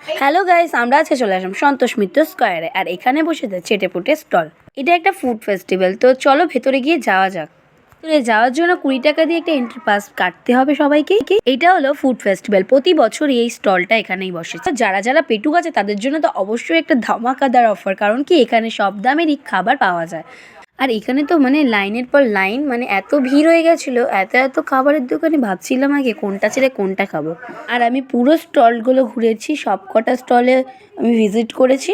Hello guys, আমরা আজকে চলে আসলাম সন্তোষ মিত্র স্কয়ারে। আর এখানে বসেছে চেটেপুটে স্টল। এটা একটা ফুড ফেস্টিভ্যাল, তো চলো ভেতরে গিয়ে যাওয়া যাক। ভেতরে যাওয়ার জন্য 20 টাকা দিয়ে একটা এন্ট্রি পাস কাটতে হবে সবাইকে। এটা হলো ফুড ফেস্টিভ্যাল, প্রতি বছরই এই স্টলটা এখানেই বসে। যারা যারা পেটুক আছে তাদের জন্য তো অবশ্যই একটা ধামাকাদার অফার, কারণ কি এখানে সব দামেরই খাবার পাওয়া যায়। আর এখানে তো মানে লাইনের পর লাইন, মানে এত ভিড় হয়ে গেছিল, এত খাবারের দোকানে ভাবছিলাম আগে কোনটা ছেড়ে কোনটা খাবো। আর আমি পুরো স্টলগুলো ঘুরেছি, সব কটা স্টলে আমি ভিজিট করেছি।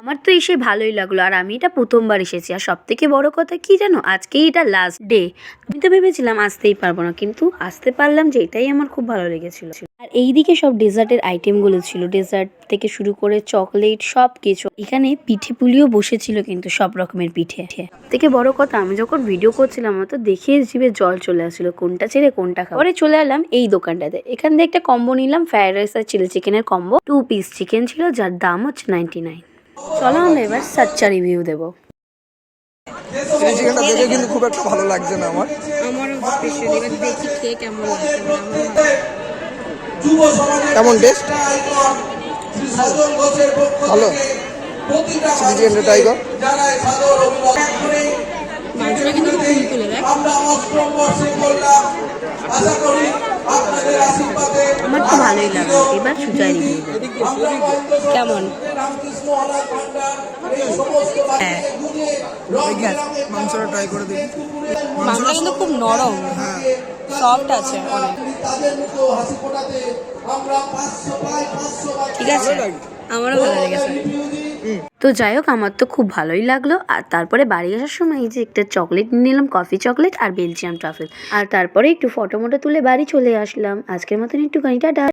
আমার তো এসে ভালোই লাগলো, আর আমি এটা প্রথমবার এসেছি। আর সব থেকে বড় কথা কি জানো, আজকেই এটা লাস্ট ডে। আমি তো ভেবেছিলাম আসতেই পারবো না, কিন্তু আসতে পারলাম, যে এটাই আমার খুব ভালো লেগেছিল। আর এইদিকে সব ডেজার্টের আইটেমগুলো ছিল, ডেজার্ট থেকে শুরু করে চকলেট সব কিছু। এখানে পিঠে পুলিও বসেছিল, কিন্তু সব রকমের পিঠে। থেকে বড় কথা, আমি যখন ভিডিও করছিলাম আমার তো দেখে জিভে জল চলে আসছিল, কোনটা ছেড়ে কোনটা খাবো। পরে চলে এলাম এই দোকানটাতে। এখান থেকে একটা কম্বো নিলাম, ফ্রাইড রাইস আর চিলি চিকেনের কম্বো। 2 পিস চিকেন ছিল, যার দাম হচ্ছে 99। চলো আমরা এবার সাচ্চা রিভিউ দেবো। এই চিকেনটা দেখে কিন্তু খুব একটা ভালো লাগছে না আমার। আমারও স্পেশালি এবার দেখি খেয়ে কেমন লাগছে। কেমন টেস্ট? ভালো। চিলি চিকেনটা ট্রাই কর। মাংসটা কিন্তু খুব তুলে দেয়। আমার তো ভালোই লাগলো। এবার সুজয় রিভিউ কেমন? হ্যাঁ, মাংসটা ট্রাই করে দেখি। মাংসটা কিন্তু খুব নরম, সফট আছে অনেক। ঠিক আছে, আমারও ভালো লেগেছে। তো যাই হোক, আমার তো খুব ভালোই লাগলো। আর তারপরে বাড়ি আসার সময় এই যে একটা চকলেট নিয়ে নিলাম, কফি চকলেট আর বেলজিয়াম ট্রাফেল। আর তারপরে একটু ফটো মটো তুলে বাড়ি চলে আসলাম। আজকের মতন একটুখানি টাটা।